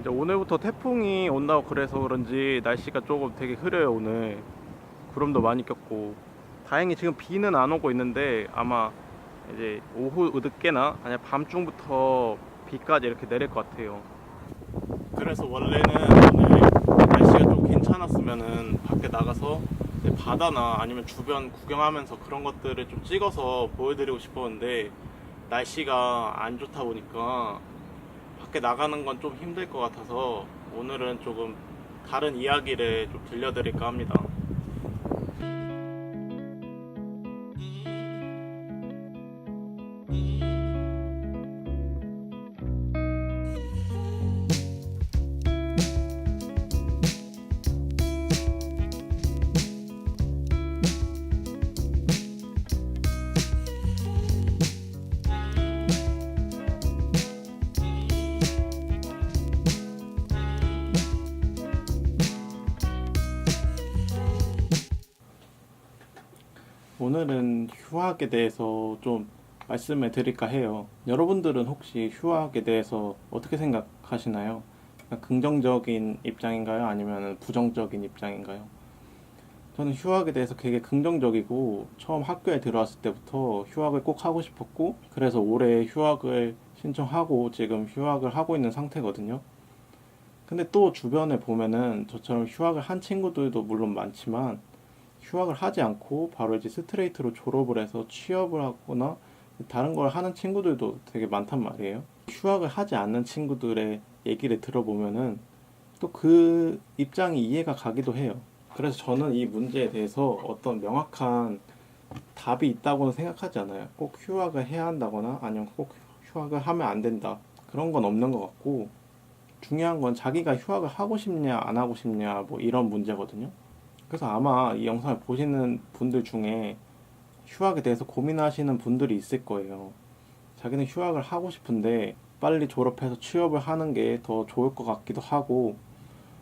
이제 오늘부터 태풍이 온다고 그래서 그런지 날씨가 조금 되게 흐려요. 오늘 구름도 많이 꼈고, 다행히 지금 비는 안 오고 있는데 아마 이제 오후 늦게나 아니면 밤중부터 비까지 이렇게 내릴 것 같아요. 그래서 원래는 오늘 날씨가 좀 괜찮았으면은 밖에 나가서 이제 바다나 아니면 주변 구경하면서 그런 것들을 좀 찍어서 보여드리고 싶었는데, 날씨가 안 좋다 보니까 밖에 나가는 건 좀 힘들 것 같아서 오늘은 조금 다른 이야기를 좀 들려드릴까 합니다. 오늘은 휴학에 대해서 좀 말씀을 드릴까 해요. 여러분들은 혹시 휴학에 대해서 어떻게 생각하시나요? 긍정적인 입장인가요? 아니면 부정적인 입장인가요? 저는 휴학에 대해서 되게 긍정적이고, 처음 학교에 들어왔을 때부터 휴학을 꼭 하고 싶었고, 그래서 올해 휴학을 신청하고 지금 휴학을 하고 있는 상태거든요. 근데 또 주변에 보면은 저처럼 휴학을 한 친구들도 물론 많지만, 휴학을 하지 않고 바로 이제 스트레이트로 졸업을 해서 취업을 하거나 다른 걸 하는 친구들도 되게 많단 말이에요. 휴학을 하지 않는 친구들의 얘기를 들어보면은 또 그 입장이 이해가 가기도 해요. 그래서 저는 이 문제에 대해서 어떤 명확한 답이 있다고는 생각하지 않아요. 꼭 휴학을 해야 한다거나 아니면 꼭 휴학을 하면 안 된다, 그런 건 없는 것 같고, 중요한 건 자기가 휴학을 하고 싶냐 안 하고 싶냐 뭐 이런 문제거든요. 그래서 아마 이 영상을 보시는 분들 중에 휴학에 대해서 고민하시는 분들이 있을 거예요. 자기는 휴학을 하고 싶은데 빨리 졸업해서 취업을 하는 게 더 좋을 것 같기도 하고,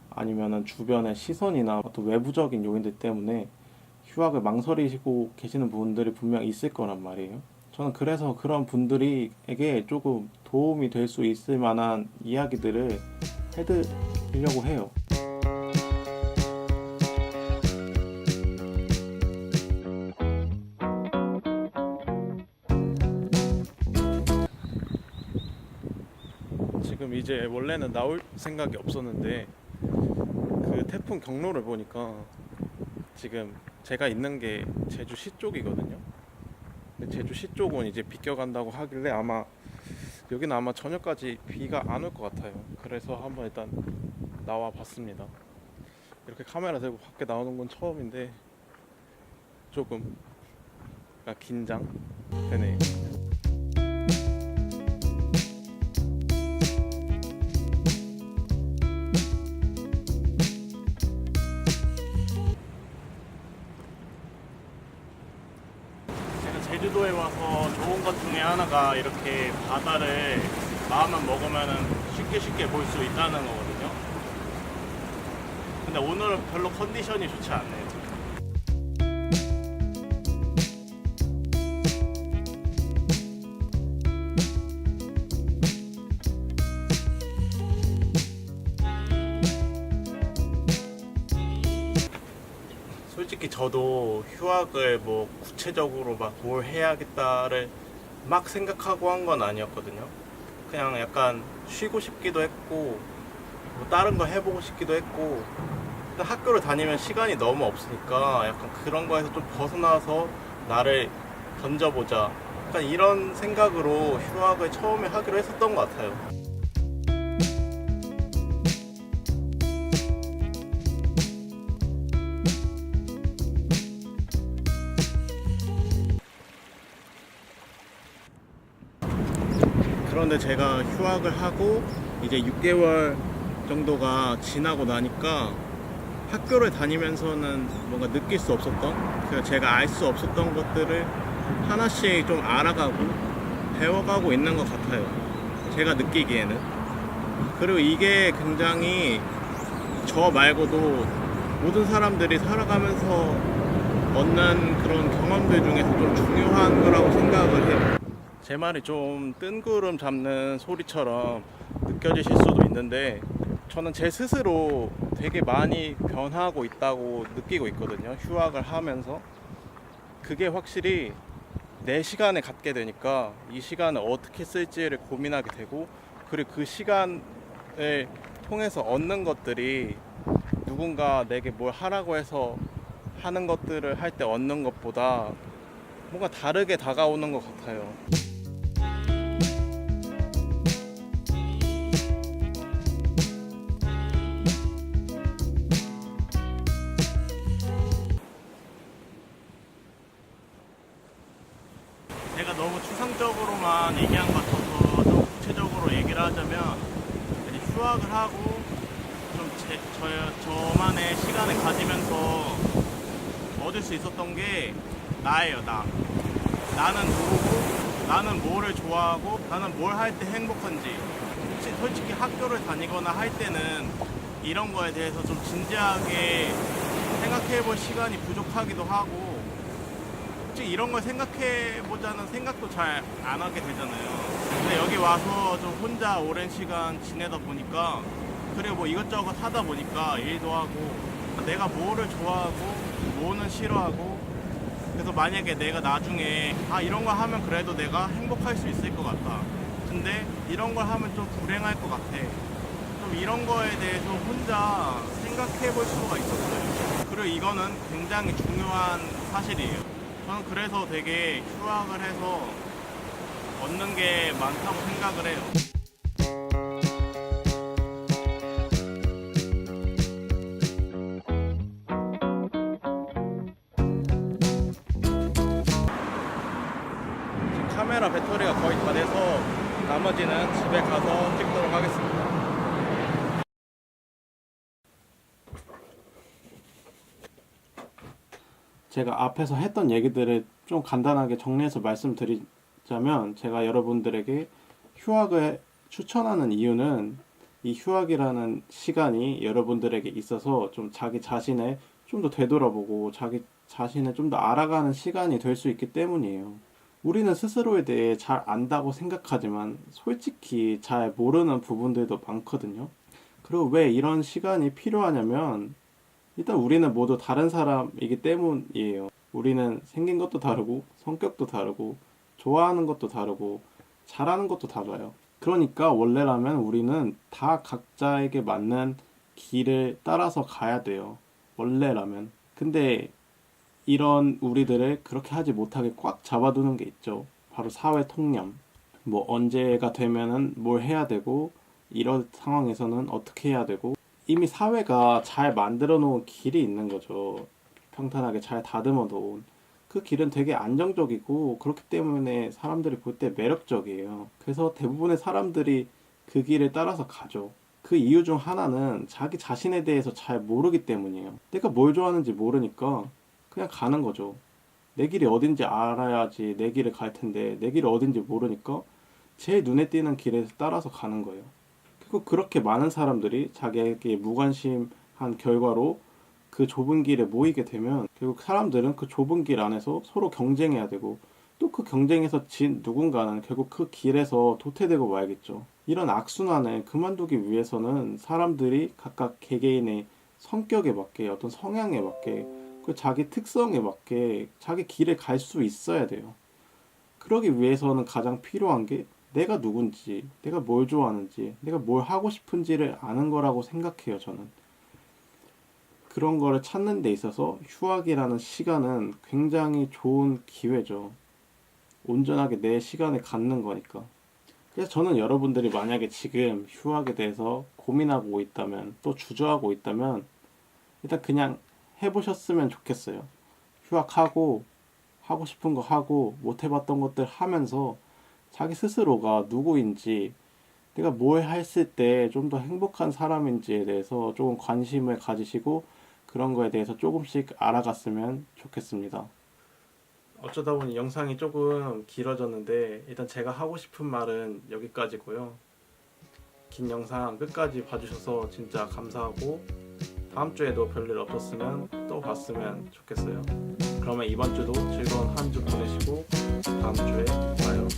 아니면은 주변의 시선이나 어떤 외부적인 요인들 때문에 휴학을 망설이시고 계시는 분들이 분명 있을 거란 말이에요. 저는 그래서 그런 분들에게 조금 도움이 될 수 있을 만한 이야기들을 해드리려고 해요. 지금 이제 원래는 나올 생각이 없었는데 그 태풍 경로를 보니까 지금 제가 있는 게 제주시 쪽이거든요. 근데 제주시 쪽은 이제 비껴간다고 하길래 아마 여기는 아마 저녁까지 비가 안 올 것 같아요. 그래서 한번 일단 나와 봤습니다. 이렇게 카메라 들고 밖에 나오는 건 처음인데 조금 긴장되네요. 제가 제주도에 와서 좋은 것 중에 하나가 이렇게 바다를 마음만 먹으면 쉽게 볼 수 있다는 거거든요. 근데 오늘은 별로 컨디션이 좋지 않네요. 솔직히 저도 휴학을 뭐 구체적으로 막 뭘 해야겠다를 막 생각하고 한 건 아니었거든요. 그냥 약간 쉬고 싶기도 했고, 뭐 다른 거 해보고 싶기도 했고, 근데 학교를 다니면 시간이 너무 없으니까 약간 그런 거에서 좀 벗어나서 나를 던져보자, 약간 이런 생각으로 휴학을 처음에 하기로 했었던 것 같아요. 그런데 제가 휴학을 하고 이제 6개월 정도가 지나고 나니까 학교를 다니면서는 뭔가 느낄 수 없었던, 제가 알 수 없었던 것들을 하나씩 좀 알아가고 배워가고 있는 것 같아요. 제가 느끼기에는. 그리고 이게 굉장히 저 말고도 모든 사람들이 살아가면서 얻는 그런 경험들 중에서 좀 중요한 거라고 생각을 해요. 제 말이 좀 뜬구름 잡는 소리처럼 느껴지실 수도 있는데, 저는 제 스스로 되게 많이 변하고 있다고 느끼고 있거든요. 휴학을 하면서. 그게 확실히 내 시간을 갖게 되니까 이 시간을 어떻게 쓸지를 고민하게 되고, 그리고 그 시간을 통해서 얻는 것들이 누군가 내게 뭘 하라고 해서 하는 것들을 할 때 얻는 것보다 뭔가 다르게 다가오는 것 같아요. 제가 너무 추상적으로만 얘기한 것 같아서 좀 구체적으로 얘기를 하자면, 이제 휴학을 하고 좀 저만의 시간을 가지면서 얻을 수 있었던 게 나예요. 나는 누구고, 나는 뭐를 좋아하고, 나는 뭘 할 때 행복한지. 솔직히 학교를 다니거나 할 때는 이런 거에 대해서 좀 진지하게 생각해 볼 시간이 부족하기도 하고, 솔직히 이런 걸 생각해 보자는 생각도 잘 안 하게 되잖아요. 근데 여기 와서 좀 혼자 오랜 시간 지내다 보니까, 그리고 뭐 이것저것 하다 보니까 일도 하고, 내가 뭐를 좋아하고 뭐는 싫어하고, 그래서 만약에 내가 나중에 이런 거 하면 그래도 내가 행복할 수 있을 것 같다, 근데 이런 걸 하면 좀 불행할 것 같아, 좀 이런 거에 대해서 혼자 생각해 볼 수가 있었어요. 그리고 이거는 굉장히 중요한 사실이에요. 저는 그래서 되게 휴학을 해서 얻는 게 많다고 생각을 해요. 지금 카메라 배터리가 거의 다 돼서 나머지는 집에 가서 찍도록 하겠습니다. 제가 앞에서 했던 얘기들을 좀 간단하게 정리해서 말씀드리자면, 제가 여러분들에게 휴학을 추천하는 이유는 이 휴학이라는 시간이 여러분들에게 있어서 좀 자기 자신을 좀 더 되돌아보고 자기 자신을 좀 더 알아가는 시간이 될 수 있기 때문이에요. 우리는 스스로에 대해 잘 안다고 생각하지만 솔직히 잘 모르는 부분들도 많거든요. 그리고 왜 이런 시간이 필요하냐면, 일단 우리는 모두 다른 사람이기 때문이에요. 우리는 생긴 것도 다르고, 성격도 다르고, 좋아하는 것도 다르고, 잘하는 것도 달라요. 그러니까 원래라면 우리는 다 각자에게 맞는 길을 따라서 가야 돼요. 원래라면. 근데 이런 우리들을 그렇게 하지 못하게 꽉 잡아두는 게 있죠. 바로 사회 통념. 뭐 언제가 되면은 뭘 해야 되고, 이런 상황에서는 어떻게 해야 되고, 이미 사회가 잘 만들어 놓은 길이 있는 거죠. 평탄하게 잘 다듬어 놓은. 그 길은 되게 안정적이고, 그렇기 때문에 사람들이 볼 때 매력적이에요. 그래서 대부분의 사람들이 그 길을 따라서 가죠. 그 이유 중 하나는 자기 자신에 대해서 잘 모르기 때문이에요. 내가 뭘 좋아하는지 모르니까 그냥 가는 거죠. 내 길이 어딘지 알아야지 내 길을 갈 텐데, 내 길이 어딘지 모르니까 제일 눈에 띄는 길에 따라서 가는 거예요. 그리고 그렇게 많은 사람들이 자기에게 무관심한 결과로 그 좁은 길에 모이게 되면, 결국 사람들은 그 좁은 길 안에서 서로 경쟁해야 되고, 또 그 경쟁에서 진 누군가는 결국 그 길에서 도태되고 말겠죠. 이런 악순환을 그만두기 위해서는 사람들이 각각 개개인의 성격에 맞게, 어떤 성향에 맞게, 그 자기 특성에 맞게 자기 길에 갈 수 있어야 돼요. 그러기 위해서는 가장 필요한 게 내가 누군지, 내가 뭘 좋아하는지, 내가 뭘 하고 싶은지를 아는 거라고 생각해요, 저는. 그런 거를 찾는 데 있어서 휴학이라는 시간은 굉장히 좋은 기회죠. 온전하게 내 시간을 갖는 거니까. 그래서 저는 여러분들이 만약에 지금 휴학에 대해서 고민하고 있다면, 또 주저하고 있다면, 일단 그냥 해보셨으면 좋겠어요. 휴학하고, 하고 싶은 거 하고, 못 해봤던 것들 하면서 자기 스스로가 누구인지, 내가 뭘 했을 때 좀 더 행복한 사람인지에 대해서 조금 관심을 가지시고, 그런 거에 대해서 조금씩 알아갔으면 좋겠습니다. 어쩌다 보니 영상이 조금 길어졌는데, 일단 제가 하고 싶은 말은 여기까지고요. 긴 영상 끝까지 봐주셔서 진짜 감사하고, 다음 주에도 별일 없었으면 또 봤으면 좋겠어요. 그러면 이번 주도 즐거운 한 주 보내시고 다음 주에 봐요.